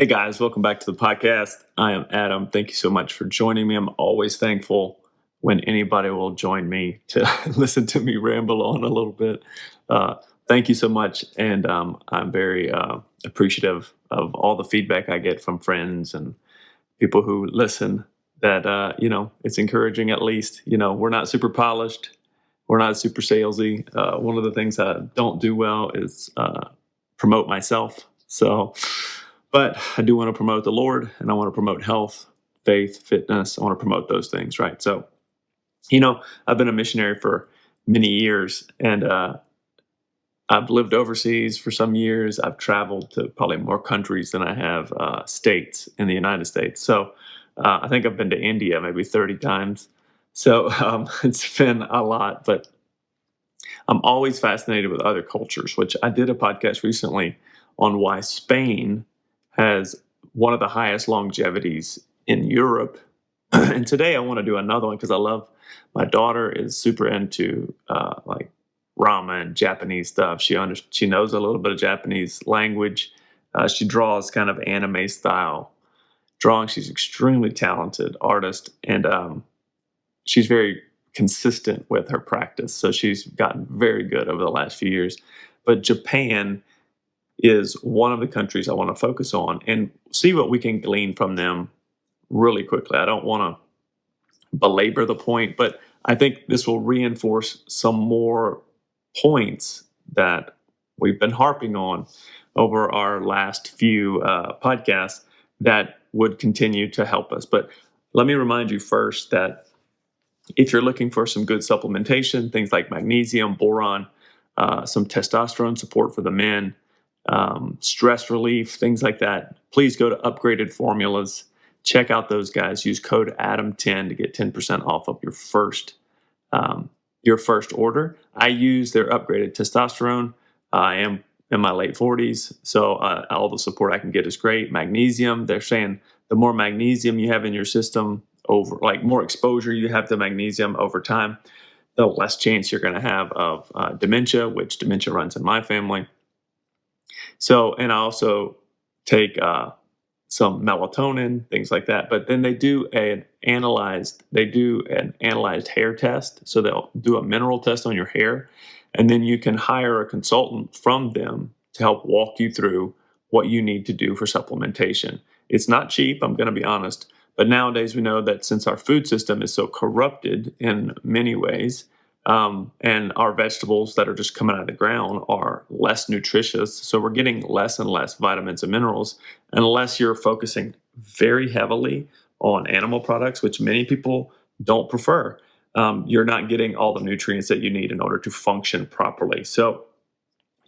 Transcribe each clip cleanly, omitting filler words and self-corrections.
Hey guys, welcome back to the podcast. I am Adam. Thank you so much for joining me. I'm always thankful when anybody will join me to listen to me ramble on a little bit. Uh, Thank you so much. And I'm very appreciative of all the feedback I get from friends and people who listen that, it's encouraging at least. We're not super polished, we're not super salesy. One of the things I don't do well is promote myself. But I do want to promote the Lord, and I want to promote health, faith, fitness. I want to promote those things, right? So, I've been a missionary for many years, and I've lived overseas for some years. I've traveled to probably more countries than I have states in the United States. So, I think I've been to India maybe 30 times. So, it's been a lot, but I'm always fascinated with other cultures, which I did a podcast recently on why Spain has one of the highest longevities in Europe. And today I want to do another one because my daughter is super into like ramen, Japanese stuff. She knows a little bit of Japanese language. She draws kind of anime style drawing. She's extremely talented artist, and she's very consistent with her practice. So she's gotten very good over the last few years. But Japan is one of the countries I want to focus on and see what we can glean from them really quickly. I don't want to belabor the point, but I think this will reinforce some more points that we've been harping on over our last few podcasts that would continue to help us. But let me remind you first that if you're looking for some good supplementation, things like magnesium, boron, some testosterone support for the men, stress relief, things like that, please go to Upgraded Formulas. Check out those guys. Use code ADAM10 to get 10% off of your first order. I use their upgraded testosterone. I am in my late 40s, so all the support I can get is great. Magnesium, they're saying the more magnesium you have in your system, more exposure you have to magnesium over time, the less chance you're going to have of dementia, which dementia runs in my family. So, and I also take some melatonin, things like that. But then they do an analyzed hair test. So they'll do a mineral test on your hair, and then you can hire a consultant from them to help walk you through what you need to do for supplementation. It's not cheap, I'm going to be honest. But nowadays we know that since our food system is so corrupted in many ways, and our vegetables that are just coming out of the ground are less nutritious. So we're getting less and less vitamins and minerals, unless you're focusing very heavily on animal products, which many people don't prefer. You're not getting all the nutrients that you need in order to function properly. So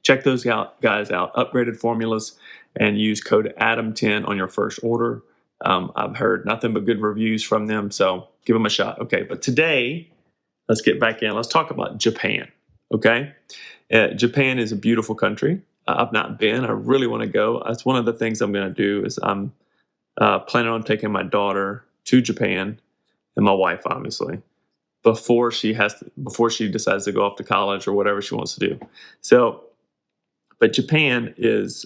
check those guys out, Upgraded Formulas, and use code ADAM10 on your first order. I've heard nothing but good reviews from them, so give them a shot. Okay, but today, let's get back in. Let's talk about Japan, okay? Japan is a beautiful country. I've not been. I really want to go. That's one of the things I'm going to do is I'm planning on taking my daughter to Japan, and my wife, obviously, before she decides to go off to college or whatever she wants to do. So, but Japan is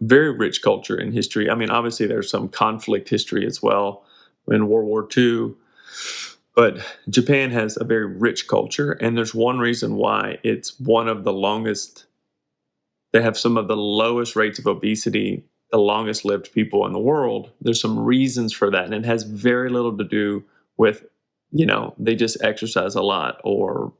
very rich culture and history. I mean, obviously there's some conflict history as well in World War II. But Japan has a very rich culture, and there's one reason why it's one of the longest. They have some of the lowest rates of obesity, the longest lived people in the world. There's some reasons for that, and it has very little to do with, they just exercise a lot, or,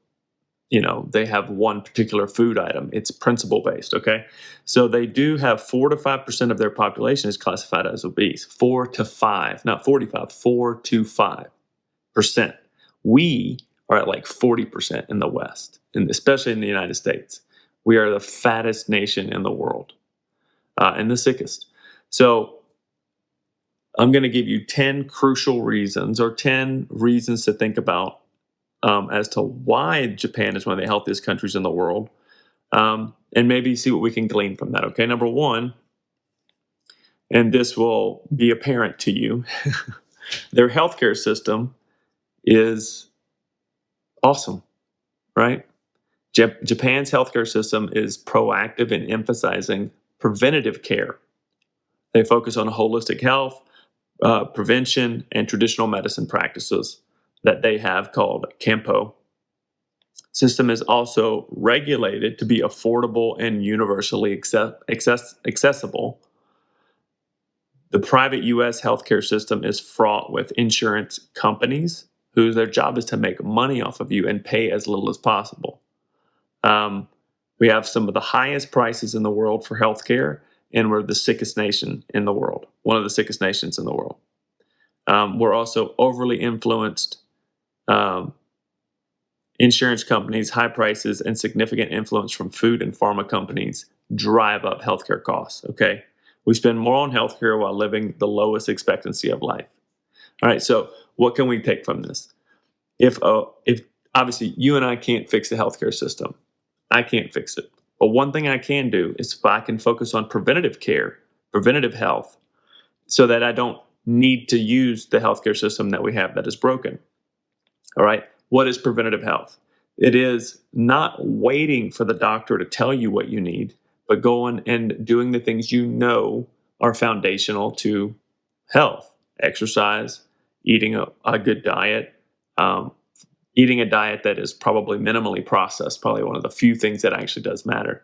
they have one particular food item. It's principle based, okay? So they do have 4 to 5% of their population is classified as obese. 4 to 5, not 45, 4 to 5%. We are at like 40% in the West, and especially in the United States. We are the fattest nation in the world, and the sickest. So I'm going to give you 10 crucial reasons, or 10 reasons to think about as to why Japan is one of the healthiest countries in the world, and maybe see what we can glean from that. Okay, number one, and this will be apparent to you, their healthcare system is awesome, right? Japan's healthcare system is proactive in emphasizing preventative care. They focus on holistic health, prevention, and traditional medicine practices that they have called CAMPO. System is also regulated to be affordable and universally accessible. The private U.S. healthcare system is fraught with insurance companies whose their job is to make money off of you and pay as little as possible. We have some of the highest prices in the world for healthcare, and we're the sickest nation in the world, one of the sickest nations in the world. We're also overly influenced. Insurance companies, high prices, and significant influence from food and pharma companies drive up healthcare costs. Okay. We spend more on healthcare while living the lowest expectancy of life. All right. So, what can we take from this? If obviously you and I can't fix the healthcare system, I can't fix it. But one thing I can do is if I can focus on preventative care, preventative health, so that I don't need to use the healthcare system that we have that is broken. All right. What is preventative health? It is not waiting for the doctor to tell you what you need, but going and doing the things you know are foundational to health: exercise, eating a good diet, eating a diet that is probably minimally processed, probably one of the few things that actually does matter.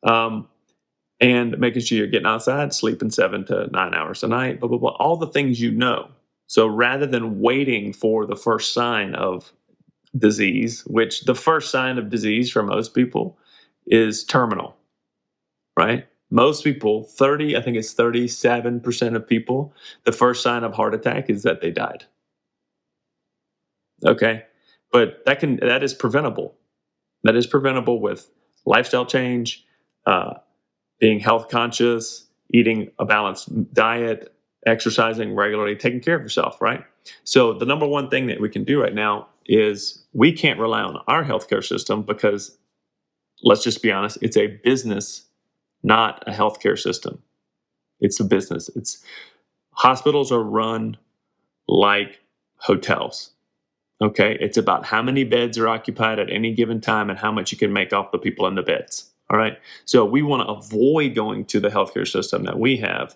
And making sure you're getting outside, sleeping 7 to 9 hours a night, blah, blah, blah, all the things you know. So rather than waiting for the first sign of disease, which the first sign of disease for most people is terminal, right? Most people, I think it's 37% of people, the first sign of heart attack is that they died. Okay. But that is preventable. That is preventable with lifestyle change, being health conscious, eating a balanced diet, exercising regularly, taking care of yourself, right? So the number one thing that we can do right now is we can't rely on our healthcare system because, let's just be honest, it's a business, not a healthcare system. It's a business. Hospitals are run like hotels. Okay, it's about how many beds are occupied at any given time and how much you can make off the people in the beds. All right, so we want to avoid going to the healthcare system that we have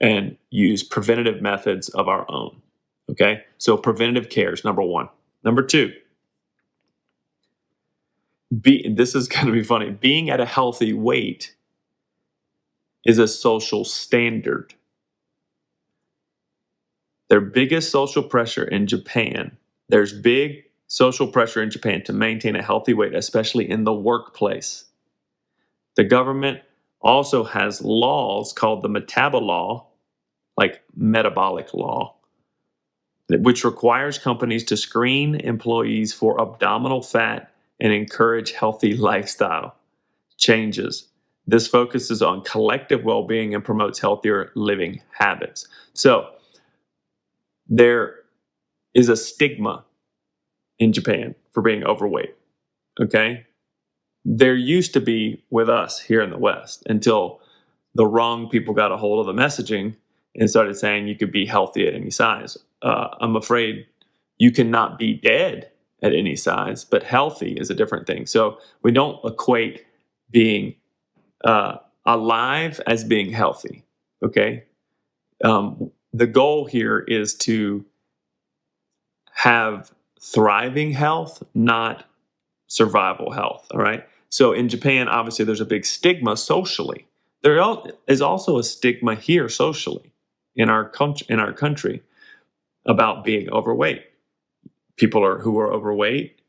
and use preventative methods of our own. Okay, so preventative care is number one. Number two, this is going to be funny. Being at a healthy weight is a social standard. Their biggest social pressure in Japan, there's big social pressure in Japan to maintain a healthy weight, especially in the workplace. The government also has laws called the metabolic law, which requires companies to screen employees for abdominal fat and encourage healthy lifestyle changes. This focuses on collective well-being and promotes healthier living habits. So there is a stigma in Japan for being overweight, okay? There used to be with us here in the West until the wrong people got a hold of the messaging and started saying you could be healthy at any size. I'm afraid you cannot be dead at any size, but healthy is a different thing. So we don't equate being alive as being healthy, okay? The goal here is to have thriving health, not survival health, all right? So in Japan, obviously, there's a big stigma socially. There is also a stigma here socially in our country about being overweight. People who are overweight,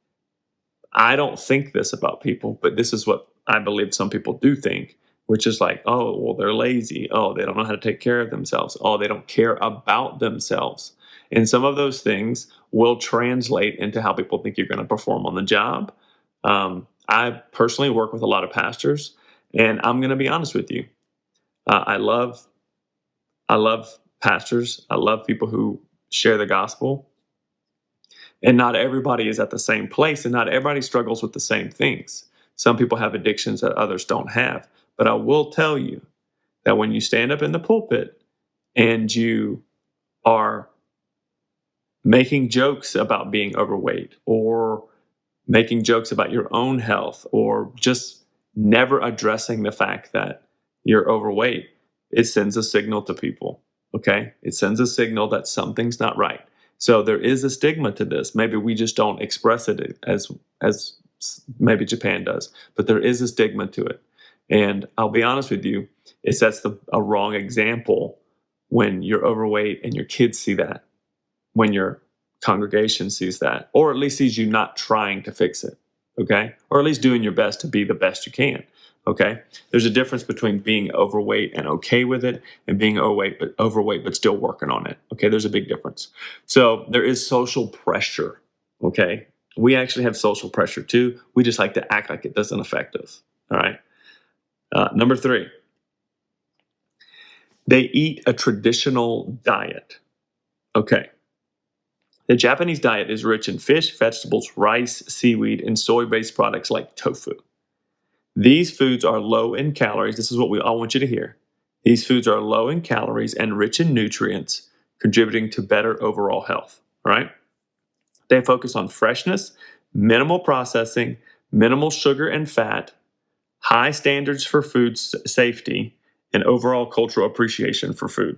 I don't think this about people, but this is what I believe some people do think, which is like, oh, well, they're lazy. Oh, they don't know how to take care of themselves. Oh, they don't care about themselves. And some of those things will translate into how people think you're going to perform on the job. I personally work with a lot of pastors, and I'm going to be honest with you. I love pastors. I love people who share the gospel. And not everybody is at the same place, and not everybody struggles with the same things. Some people have addictions that others don't have. But I will tell you that when you stand up in the pulpit and you are making jokes about being overweight or making jokes about your own health or just never addressing the fact that you're overweight, it sends a signal to people. Okay. It sends a signal that something's not right. So there is a stigma to this. Maybe we just don't express it as maybe Japan does, but there is a stigma to it. And I'll be honest with you, it sets a wrong example when you're overweight and your kids see that, when your congregation sees that, or at least sees you not trying to fix it, okay? Or at least doing your best to be the best you can, okay? There's a difference between being overweight and okay with it and being overweight but still working on it, okay? There's a big difference. So there is social pressure, okay? We actually have social pressure too. We just like to act like it doesn't affect us, all right? Number 3, they eat a traditional diet, okay? The Japanese diet is rich in fish, vegetables, rice, seaweed, and soy-based products like tofu. These foods are low in calories. This is what we all want you to hear. These foods are low in calories and rich in nutrients, contributing to better overall health. All right? They focus on freshness, minimal processing, minimal sugar and fat, high standards for food safety, and overall cultural appreciation for food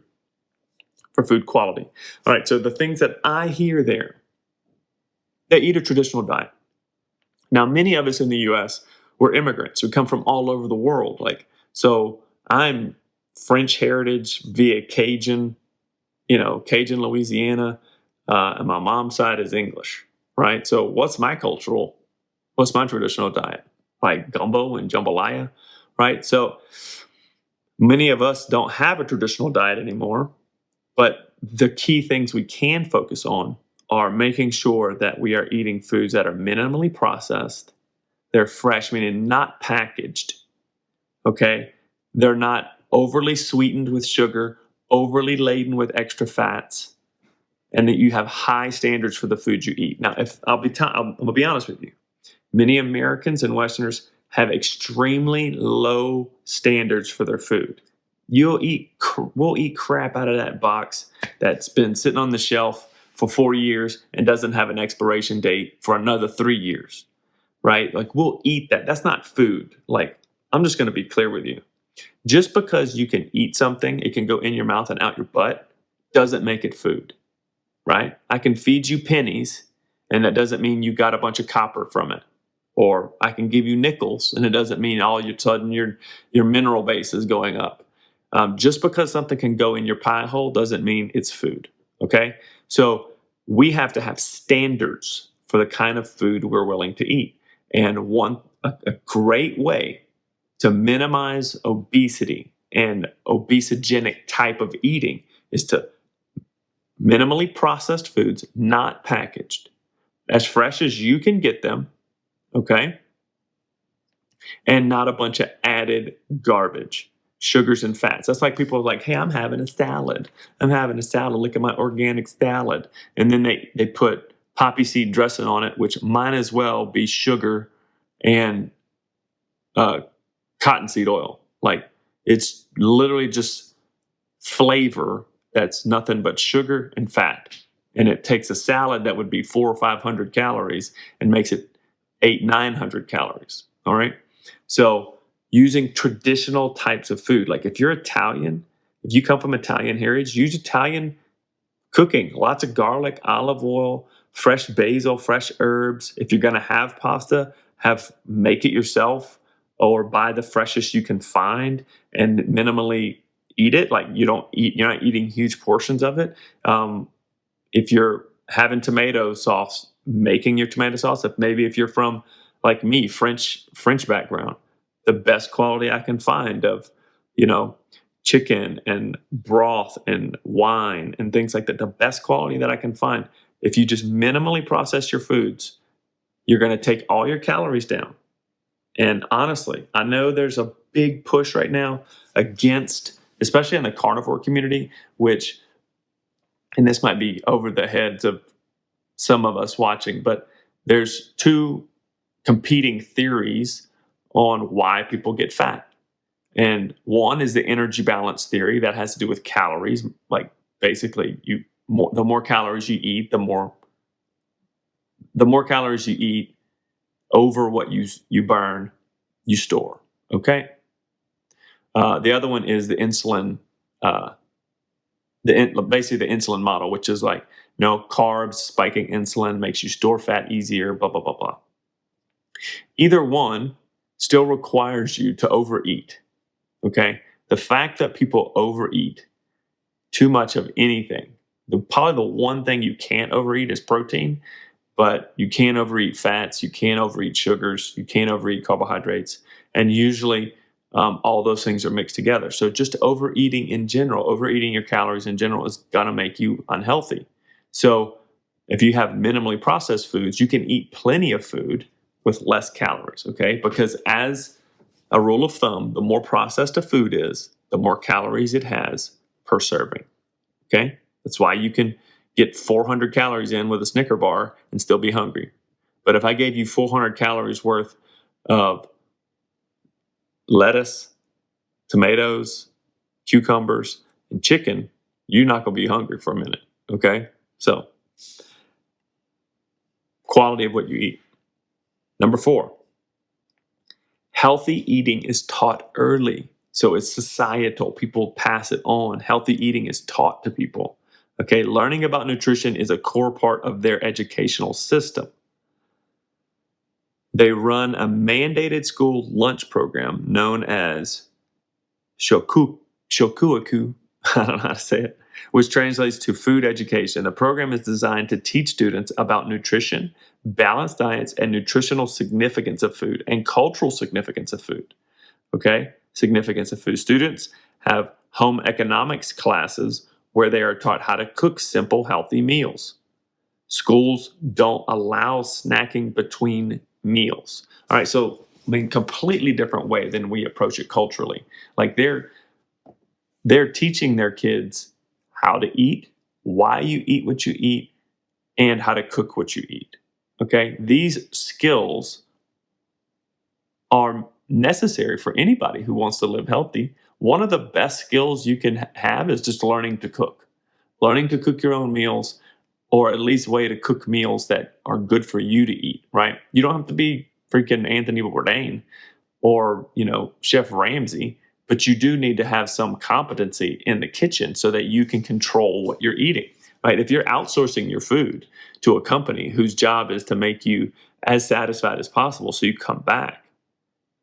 quality. All right, so the things that I hear there, they eat a traditional diet. Now, many of us in the US, we're immigrants who come from all over the world. So I'm French heritage via Cajun, Cajun, Louisiana, and my mom's side is English, right? So what's my traditional diet? Like gumbo and jambalaya, right? So many of us don't have a traditional diet anymore. But the key things we can focus on are making sure that we are eating foods that are minimally processed. They're fresh, meaning not packaged. Okay? They're not overly sweetened with sugar, overly laden with extra fats, and that you have high standards for the foods you eat. Now, I'm gonna be honest with you. Many Americans and Westerners have extremely low standards for their food. We'll eat crap out of that box that's been sitting on the shelf for 4 years and doesn't have an expiration date for another 3 years, right? Like we'll eat that. That's not food. Like I'm just going to be clear with you. Just because you can eat something, it can go in your mouth and out your butt, doesn't make it food, right? I can feed you pennies and that doesn't mean you got a bunch of copper from it. Or I can give you nickels and it doesn't mean all of a sudden your mineral base is going up. Just because something can go in your pie hole doesn't mean it's food, okay? So we have to have standards for the kind of food we're willing to eat. And a great way to minimize obesity and obesogenic type of eating is to minimally processed foods, not packaged, as fresh as you can get them, okay? And not a bunch of added garbage. Sugars and fats. That's like people are like, hey, I'm having a salad. Look at my organic salad. And then they put poppy seed dressing on it, which might as well be sugar and cottonseed oil. Like it's literally just flavor that's nothing but sugar and fat. And it takes a salad that would be 400 or 500 calories and makes it 800-900 calories. All right. So using traditional types of food. Like if you're Italian, if you come from Italian heritage, use Italian cooking. Lots of garlic, olive oil, fresh basil, fresh herbs. If you're going to have pasta, make it yourself or buy the freshest you can find and minimally eat it. Like you're not eating huge portions of it. If you're having tomato sauce, making your tomato sauce, if you're from like me, French background, the best quality I can find of, chicken and broth and wine and things like that. The best quality that I can find. If you just minimally process your foods, you're going to take all your calories down. And honestly, I know there's a big push right now against, especially in the carnivore community, and this might be over the heads of some of us watching, but there's two competing theories on why people get fat. And one is the energy balance theory that has to do with calories. Like basically the more calories you eat, the more calories you eat over what you burn, you store. Okay. The other one is the insulin, uh, basically the insulin model, which is like no carbs, spiking insulin makes you store fat easier, blah blah blah blah. Either one still requires you to overeat. Okay, the fact that people overeat too much of anything, probably the one thing you can't overeat is protein, but you can't overeat fats, you can't overeat sugars, you can't overeat carbohydrates, and usually all those things are mixed together. So just overeating in general, overeating your calories in general is gonna make you unhealthy. So if you have minimally processed foods, you can eat plenty of food with less calories, okay? Because as a rule of thumb, the more processed a food is, the more calories it has per serving, okay? That's why you can get 400 calories in with a Snicker bar and still be hungry. But if I gave you 400 calories worth of lettuce, tomatoes, cucumbers, and chicken, you're not going to be hungry for a minute, okay? So, quality of what you eat. Number 4, healthy eating is taught early. So it's societal. People pass it on. Healthy eating is taught to people. Okay, learning about nutrition is a core part of their educational system. They run a mandated school lunch program known as shokuaku, I don't know how to say it, which translates to food education. The program is designed to teach students about nutrition, balanced diets, and nutritional significance of food and cultural significance of food. Okay, significance of food. Students have home economics classes where they are taught how to cook simple, healthy meals. Schools don't allow snacking between meals. All right, so I mean, completely different way than we approach it culturally. Like they're teaching their kids how to eat, why you eat what you eat, and how to cook what you eat. Okay, these skills are necessary for anybody who wants to live healthy. One of the best skills you can have is just learning to cook. Learning to cook your own meals, or at least way to cook meals that are good for you to eat, right? You don't have to be freaking Anthony Bourdain or, Chef Ramsay, but you do need to have some competency in the kitchen so that you can control what you're eating, right? If you're outsourcing your food to a company whose job is to make you as satisfied as possible so you come back,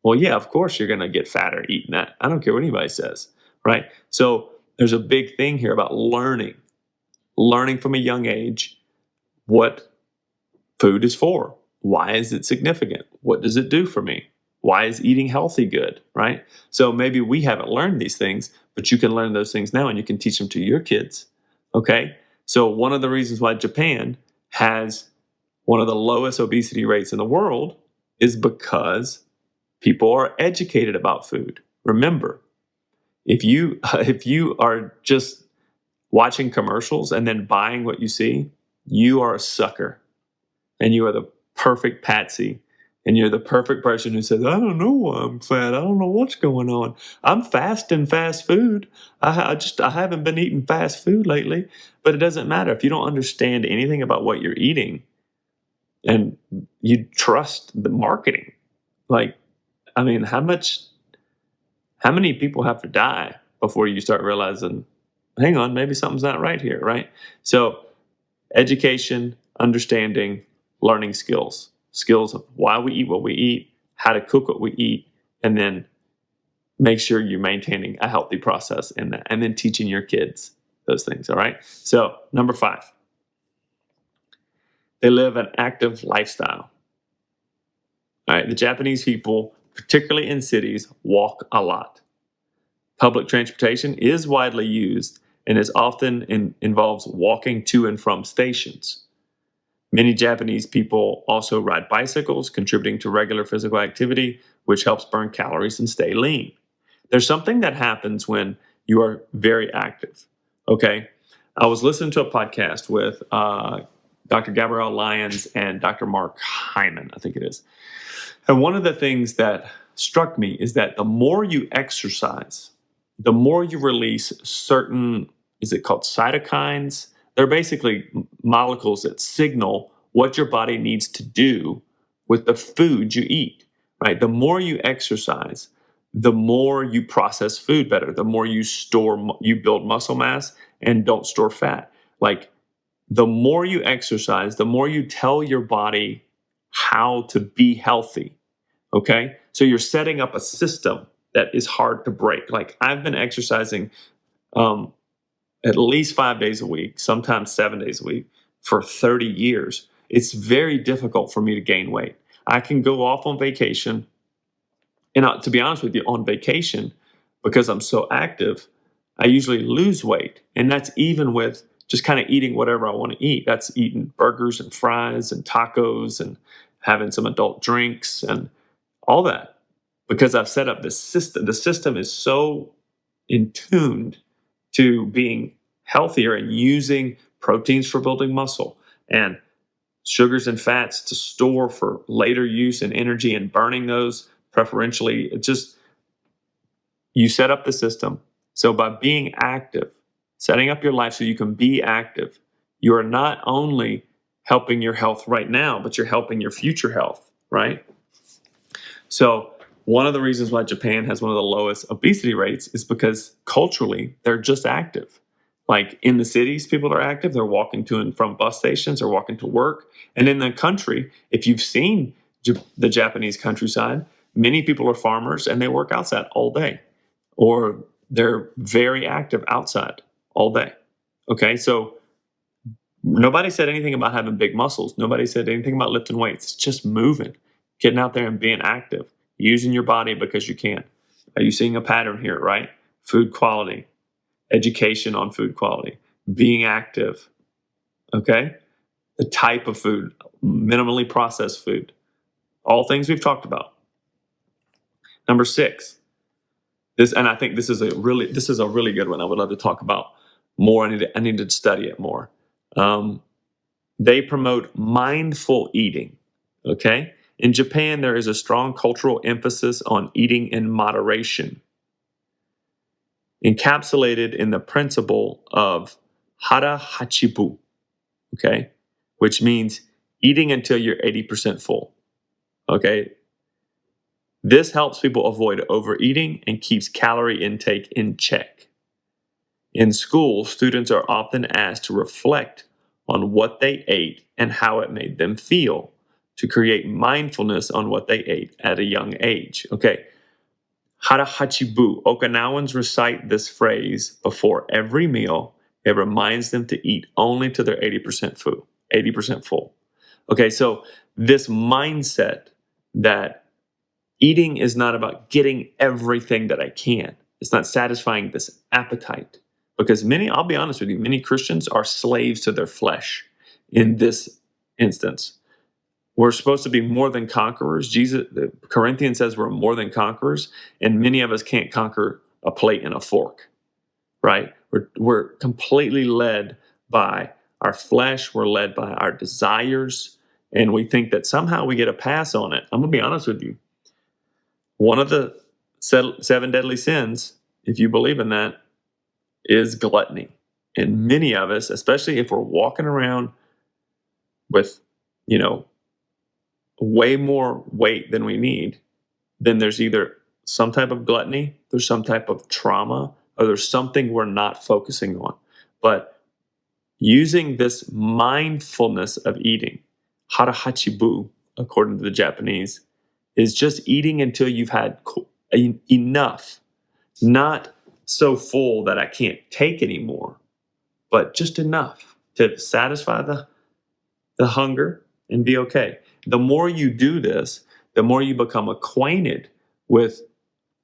well, yeah, of course you're going to get fatter eating that. I don't care what anybody says, right? So there's a big thing here about learning from a young age what food is for. Why is it significant? What does it do for me? Why is eating healthy good, right? So maybe we haven't learned these things, but you can learn those things now and you can teach them to your kids, okay? So one of the reasons why Japan has one of the lowest obesity rates in the world is because people are educated about food. Remember, if you are just watching commercials and then buying what you see, you are a sucker. And you are the perfect patsy. And you're the perfect person who says, I don't know why I'm fat. I don't know what's going on. I'm fasting fast food. I haven't been eating fast food lately. But it doesn't matter if you don't understand anything about what you're eating and you trust the marketing. Like, I mean, how many people have to die before you start realizing, hang on, maybe something's not right here, right? So education, understanding, learning skills of why we eat what we eat, how to cook what we eat, and then make sure you're maintaining a healthy process in that, and then teaching your kids those things, all right? So number 5, they live an active lifestyle. All right, the Japanese people, particularly in cities, walk a lot. Public transportation is widely used and is often involves walking to and from stations. Many Japanese people also ride bicycles, contributing to regular physical activity, which helps burn calories and stay lean. There's something that happens when you are very active, okay? I was listening to a podcast with Dr. Gabrielle Lyons and Dr. Mark Hyman, I think it is. And one of the things that struck me is that the more you exercise, the more you release certain, is it called cytokines? They're basically molecules that signal what your body needs to do with the food you eat, right? The more you exercise, the more you process food better, the more you build muscle mass and don't store fat. Like, the more you exercise, the more you tell your body how to be healthy. Okay. So you're setting up a system that is hard to break. Like, I've been exercising um, at least 5 days a week, sometimes 7 days a week for 30 years. It's very difficult for me to gain weight. I can go off on vacation. And to be honest with you, on vacation, because I'm so active, I usually lose weight. And that's even with just kind of eating whatever I want to eat. That's eating burgers and fries and tacos and having some adult drinks and all that, because I've set up this system. The system is so in tuned to being healthier and using proteins for building muscle and sugars and fats to store for later use and energy and burning those preferentially. It just, you set up the system. So by being active, setting up your life so you can be active, you are not only helping your health right now, but you're helping your future health, right? So one of the reasons why Japan has one of the lowest obesity rates is because culturally they're just active. Like, in the cities, people are active. They're walking to and from bus stations or walking to work. And in the country, if you've seen the Japanese countryside, many people are farmers and they work outside all day, or they're very active outside all day. Okay, so nobody said anything about having big muscles. Nobody said anything about lifting weights. It's just moving, getting out there and being active, using your body because you can. Are you seeing a pattern here, right? Food quality, education on food quality, being active, okay? The type of food, minimally processed food, all things we've talked about. Number 6, and I think this is a really good one. I would love to talk about more. I need to study it more. They promote mindful eating. Okay, in Japan, there is a strong cultural emphasis on eating in moderation, encapsulated in the principle of hara hachibu. Okay, which means eating until you're 80% full. Okay. This helps people avoid overeating and keeps calorie intake in check. In school, students are often asked to reflect on what they ate and how it made them feel, to create mindfulness on what they ate at a young age. Okay. Hara hachibu. Okinawans recite this phrase before every meal. It reminds them to eat only to their 80% full. 80% full. Okay, so this mindset that eating is not about getting everything that I can. It's not satisfying this appetite. Because I'll be honest with you, many Christians are slaves to their flesh in this instance. We're supposed to be more than conquerors. Corinthians says we're more than conquerors, and many of us can't conquer a plate and a fork, right? We're completely led by our flesh. We're led by our desires, and we think that somehow we get a pass on it. I'm going to be honest with you. One of the 7 deadly sins, if you believe in that, is gluttony. And many of us, especially if we're walking around with, way more weight than we need, then there's either some type of gluttony, there's some type of trauma, or there's something we're not focusing on. But using this mindfulness of eating, hara hachibu, according to the Japanese, is just eating until you've had enough. Not so full that I can't take anymore, but just enough to satisfy the hunger and be okay. The more you do this, the more you become acquainted with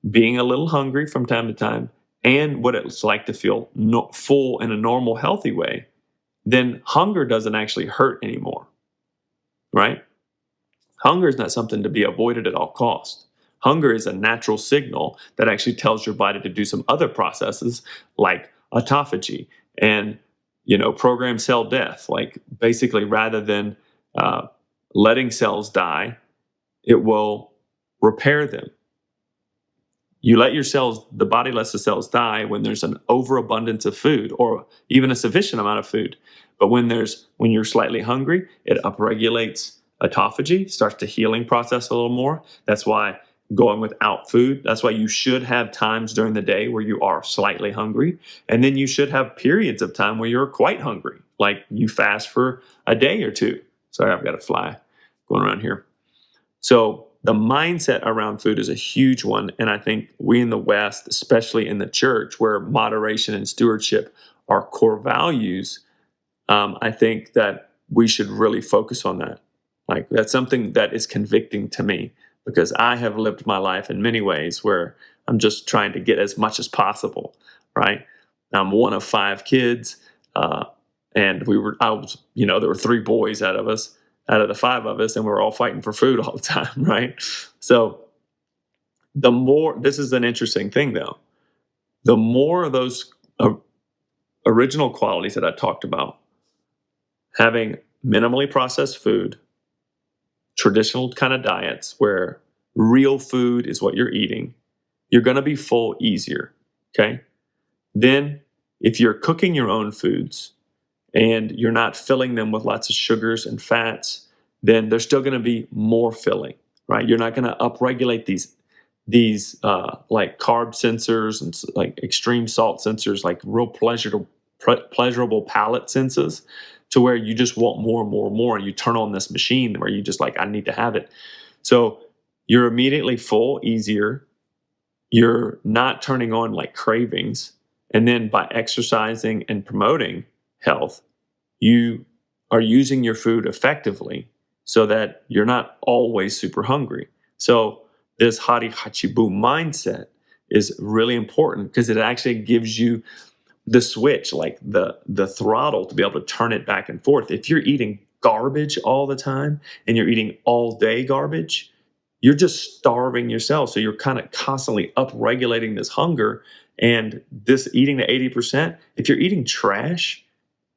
being a little hungry from time to time and what it's like to feel full in a normal, healthy way, then hunger doesn't actually hurt anymore, right? Hunger is not something to be avoided at all costs. Hunger is a natural signal that actually tells your body to do some other processes like autophagy and, program cell death. Like, basically, rather than letting cells die, it will repair them. The body lets the cells die when there's an overabundance of food or even a sufficient amount of food. But when you're slightly hungry, it upregulates autophagy, starts the healing process a little more. That's why going without food. That's why you should have times during the day where you are slightly hungry. And then you should have periods of time where you're quite hungry, like you fast for a day or two. Sorry, I've got a fly going around here. So the mindset around food is a huge one. And I think we in the West, especially in the church, where moderation and stewardship are core values, I think that we should really focus on that. Like, that's something that is convicting to me, because I have lived my life in many ways where I'm just trying to get as much as possible, right? I'm one of 5 kids, and there were 3 boys out of the 5 of us, and we were all fighting for food all the time, right? So this is an interesting thing though, the more of those original qualities that I talked about, having minimally processed food, traditional kind of diets where real food is what you're eating, you're going to be full easier, okay? Then if you're cooking your own foods and you're not filling them with lots of sugars and fats, then they're still going to be more filling, right? You're not going to upregulate these like carb sensors and like extreme salt sensors, like real pleasurable palate senses, to where you just want more and more and more, and you turn on this machine where you just like, I need to have it. So you're immediately full, easier. You're not turning on like cravings. And then by exercising and promoting health, you are using your food effectively so that you're not always super hungry. So this hari hachibu mindset is really important, because it actually gives you the switch, like the throttle, to be able to turn it back and forth. If you're eating garbage all the time and you're eating all day garbage, you're just starving yourself. So you're kind of constantly upregulating this hunger and this eating to 80%. If you're eating trash,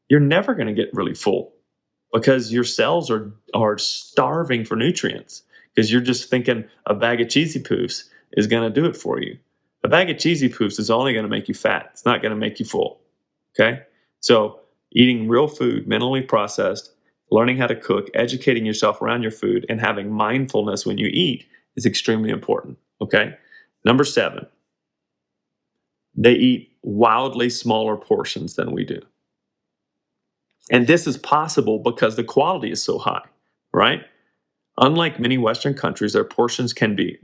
you're never going to get really full, because your cells are starving for nutrients, because you're just thinking a bag of cheesy poofs is going to do it for you. A bag of cheesy poofs is only going to make you fat. It's not going to make you full. Okay? So eating real food, minimally processed, learning how to cook, educating yourself around your food, and having mindfulness when you eat is extremely important. Okay? Number 7, they eat wildly smaller portions than we do. And this is possible because the quality is so high, right? Unlike many Western countries, whose portions can be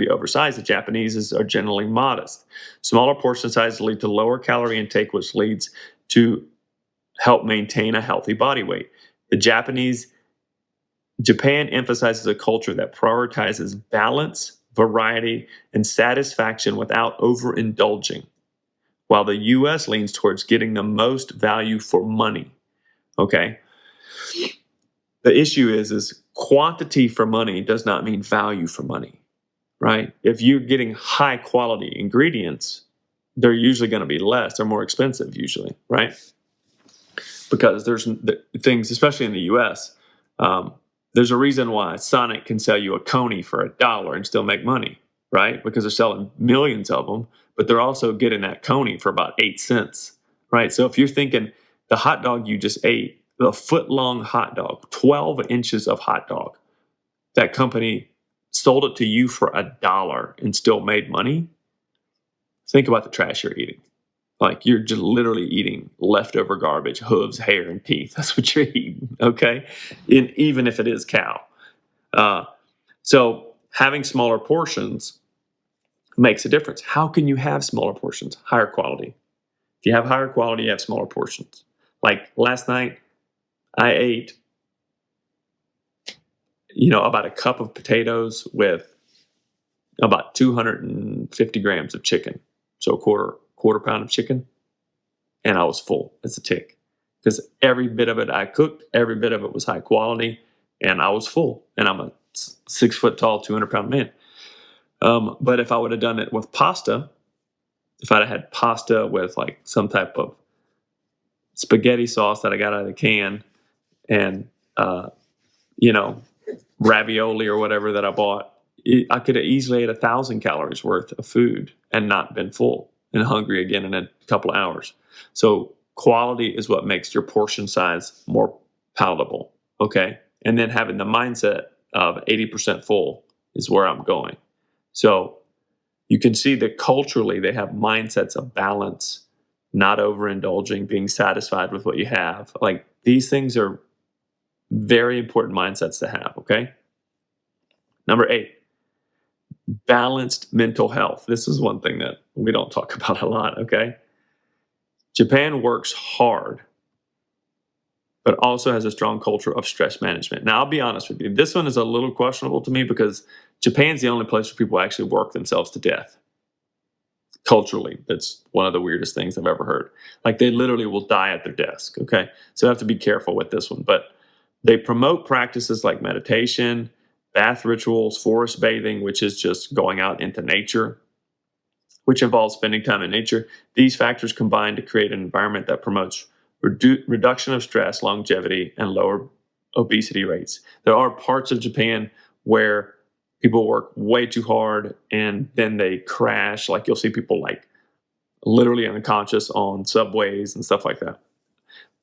oversized, the Japanese are generally modest. Smaller portion sizes lead to lower calorie intake, which leads to help maintain a healthy body weight. Japan emphasizes a culture that prioritizes balance, variety, and satisfaction without overindulging, while the U.S. leans towards getting the most value for money. Okay? The issue is quantity for money does not mean value for money, right? If you're getting high quality ingredients, they're usually going to be less. They're more expensive usually, right? Because there's things, especially in the U.S., there's a reason why Sonic can sell you a Coney for $1 and still make money, right? Because they're selling millions of them, but they're also getting that Coney for about 8 cents, right? So if you're thinking the hot dog you just ate, the foot-long hot dog, 12 inches of hot dog, that company sold it to you for $1 and still made money, think about the trash you're eating. Like, you're just literally eating leftover garbage, hooves, hair, and teeth. That's what you're eating, okay? Even if it is cow. So having smaller portions makes a difference. How can you have smaller portions? Higher quality. If you have higher quality, you have smaller portions. Like last night, I ate, about a cup of potatoes with about 250 grams of chicken. So a quarter pound of chicken. And I was full as a tick, because every bit of it I cooked, every bit of it was high quality, and I was full. And I'm a 6 foot tall, 200-pound man. But if I would have done it with pasta, if I'd have had pasta with like some type of spaghetti sauce that I got out of the can, and ravioli or whatever that I bought, I could have easily ate 1,000 calories worth of food and not been full and hungry again in a couple of hours. So quality is what makes your portion size more palatable, okay? And then having the mindset of 80% full is where I'm going. So you can see that culturally they have mindsets of balance, not overindulging, being satisfied with what you have. Like these things are very important mindsets to have, okay? Number 8, balanced mental health. This is one thing that we don't talk about a lot, okay? Japan works hard, but also has a strong culture of stress management. Now, I'll be honest with you. This one is a little questionable to me because Japan's the only place where people actually work themselves to death. Culturally, that's one of the weirdest things I've ever heard. Like they literally will die at their desk, okay? So I have to be careful with this one. But they promote practices like meditation, bath rituals, forest bathing, which is just going out into nature, which involves spending time in nature. These factors combine to create an environment that promotes reduction of stress, longevity, and lower obesity rates. There are parts of Japan where people work way too hard and then they crash. Like you'll see people like literally unconscious on subways and stuff like that.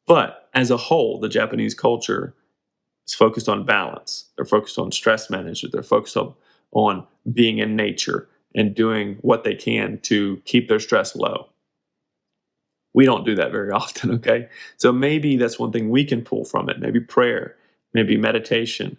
But as a whole, the Japanese culture is focused on balance. They're focused on stress management. They're focused on being in nature and doing what they can to keep their stress low. We don't do that very often, okay? So maybe that's one thing we can pull from it. Maybe prayer, maybe meditation,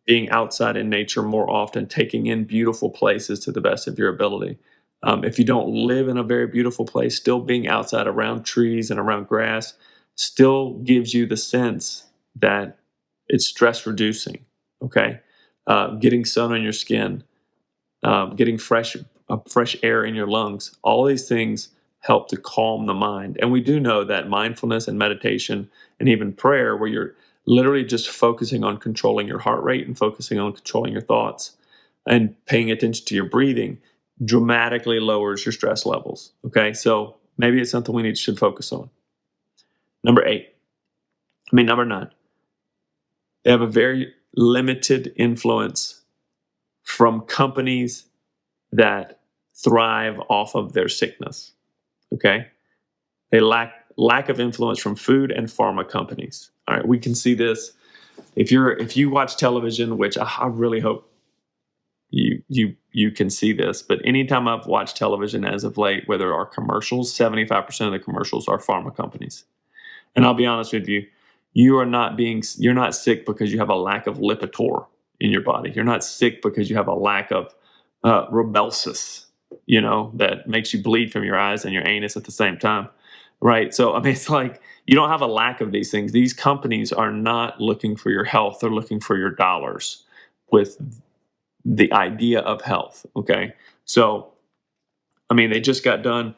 being outside in nature more often, taking in beautiful places to the best of your ability. If you don't live in a very beautiful place, still being outside around trees and around grass still gives you the sense that it's stress reducing, okay? Getting sun on your skin, getting fresh air in your lungs, all these things help to calm the mind. And we do know that mindfulness and meditation and even prayer, where you're literally just focusing on controlling your heart rate and focusing on controlling your thoughts and paying attention to your breathing, dramatically lowers your stress levels. Okay, so maybe it's something we should focus on. Number 9. They have a very limited influence from companies that thrive off of their sickness. Okay, they lack of influence from food and pharma companies. All right, we can see this if you watch television, which I really hope you can see this. But anytime I've watched television as of late, where there are commercials, 75% of the commercials are pharma companies. And I'll be honest with you, you're not sick because you have a lack of Lipitor in your body. You're not sick because you have a lack of Rybelsus, that makes you bleed from your eyes and your anus at the same time, right? So, I mean, it's like you don't have a lack of these things. These companies are not looking for your health. They're looking for your dollars with the idea of health, okay? So, I mean, they just got done.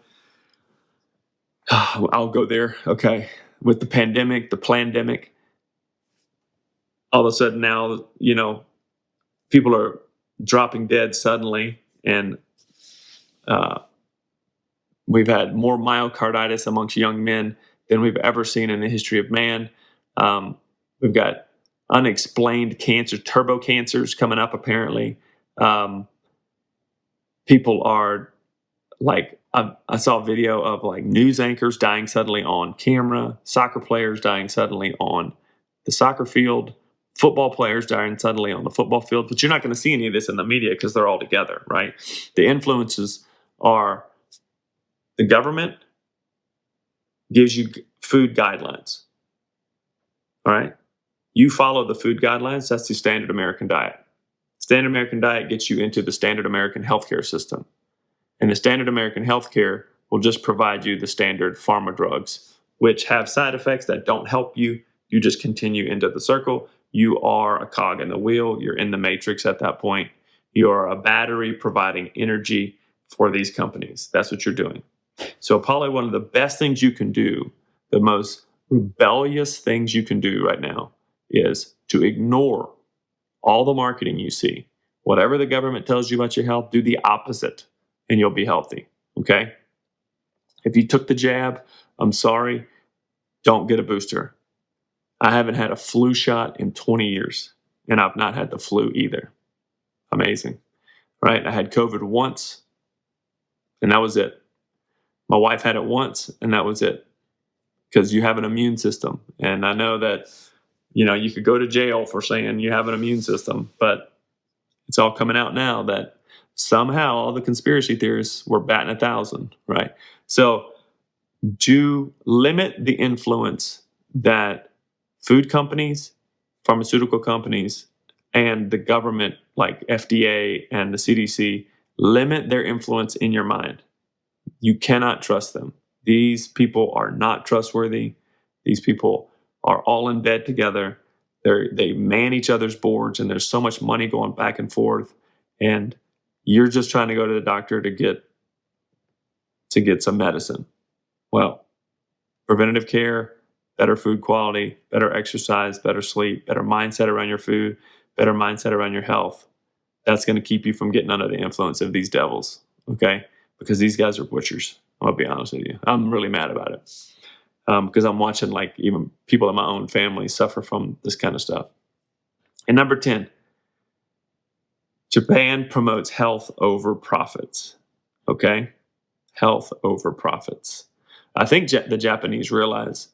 I'll go there, okay? With the plandemic, all of a sudden now, people are dropping dead suddenly, and we've had more myocarditis amongst young men than we've ever seen in the history of man. We've got unexplained cancer, turbo cancers coming up apparently. People are like, I saw a video of like news anchors dying suddenly on camera, soccer players dying suddenly on the soccer field, football players dying suddenly on the football field. But you're not going to see any of this in the media because they're all together, right? The influences are the government gives you food guidelines, all right? You follow the food guidelines. That's the standard American diet. Standard American diet gets you into the standard American healthcare system. And the standard American healthcare will just provide you the standard pharma drugs, which have side effects that don't help you. You just continue into the circle. You are a cog in the wheel. You're in the matrix at that point. You're a battery providing energy for these companies. That's what you're doing. So probably one of the best things you can do, the most rebellious things you can do right now, is to ignore all the marketing you see. Whatever the government tells you about your health, do the opposite and you'll be healthy, okay? If you took the jab, I'm sorry, don't get a booster. I haven't had a flu shot in 20 years, and I've not had the flu either. Amazing, right? I had COVID once, and that was it. My wife had it once, and that was it. Because you have an immune system. And I know that, you could go to jail for saying you have an immune system, but It's all coming out now that somehow all the conspiracy theorists were batting 1,000, right? So to limit the influence that food companies, pharmaceutical companies, and the government like FDA and the CDC limit their influence in your mind. You cannot trust them. These people are not trustworthy. These people are all in bed together. They man each other's boards, and there's so much money going back and forth. And you're just trying to go to the doctor to get some medicine. Well, preventative care, better food quality, better exercise, better sleep, better mindset around your food, better mindset around your health. That's going to keep you from getting under the influence of these devils, okay? Because these guys are butchers. I'm going to be honest with you. I'm really mad about it because I'm watching like even people in my own family suffer from this kind of stuff. And number 10, Japan promotes health over profits, okay? Health over profits. I think the Japanese realize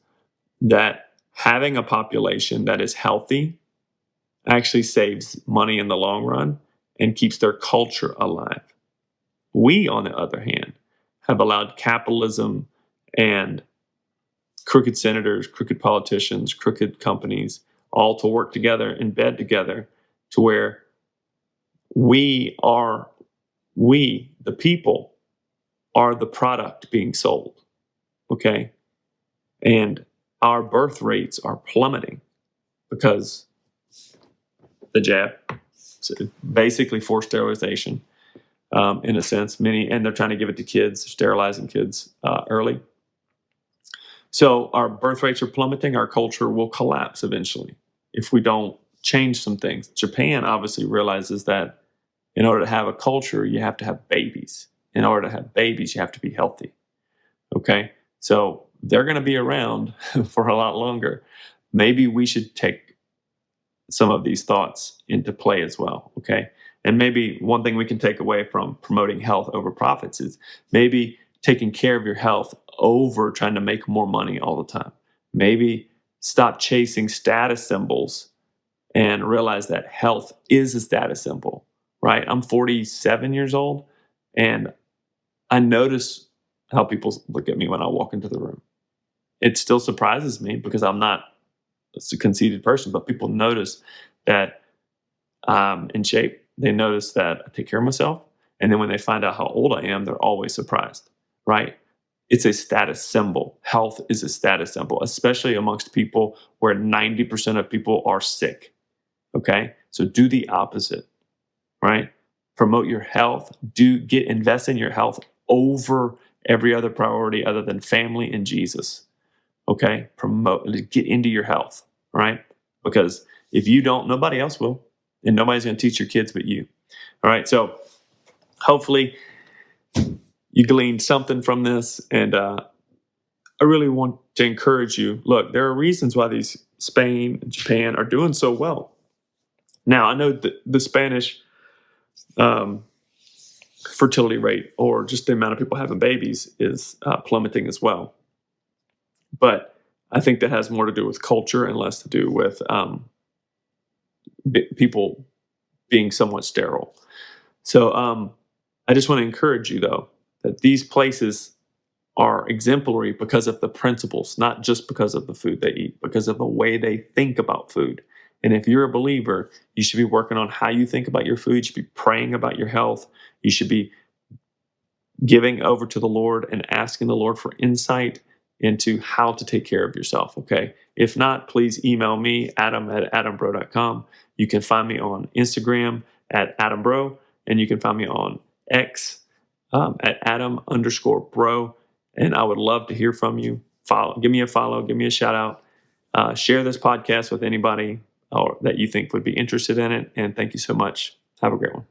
that having a population that is healthy actually saves money in the long run and keeps their culture alive. We, on the other hand, have allowed capitalism and crooked senators, crooked politicians, crooked companies all to work together in bed together to where we, the people, are the product being sold, okay? And our birth rates are plummeting because the jab, so basically forced sterilization, in a sense, and they're trying to give it to kids, sterilizing kids early. So our birth rates are plummeting. Our culture will collapse eventually if we don't change some things. Japan obviously realizes that in order to have a culture, you have to have babies. In order to have babies, you have to be healthy. Okay? So they're going to be around for a lot longer. Maybe we should take some of these thoughts into play as well. Okay? And maybe one thing we can take away from promoting health over profits is maybe taking care of your health over trying to make more money all the time. Maybe stop chasing status symbols and realize that health is a status symbol, right? I'm 47 years old, and I notice how people look at me when I walk into the room. It still surprises me because I'm not a conceited person, but people notice that I'm in shape. They notice that I take care of myself. And then when they find out how old I am, they're always surprised, right? It's a status symbol. Health is a status symbol, especially amongst people where 90% of people are sick, okay? So do the opposite, right? Promote your health. Invest in your health over every other priority other than family and Jesus, okay? Get into your health, right? Because if you don't, nobody else will. And nobody's going to teach your kids but you. All right, so hopefully you gleaned something from this. And I really want to encourage you. Look, there are reasons why these Spain and Japan are doing so well. Now, I know that the Spanish fertility rate, or just the amount of people having babies, is plummeting as well. But I think that has more to do with culture and less to do with people being somewhat sterile. So I just want to encourage you, though, that these places are exemplary because of the principles, not just because of the food they eat, because of the way they think about food. And if you're a believer, you should be working on how you think about your food. You should be praying about your health. You should be giving over to the Lord and asking the Lord for insight into how to take care of yourself, okay? If not, please email me, adam@adambro.com. You can find me on Instagram at adambro, and you can find me on X at adam_bro. And I would love to hear from you. Give me a follow, give me a shout out. Share this podcast with anybody that you think would be interested in it. And thank you so much. Have a great one.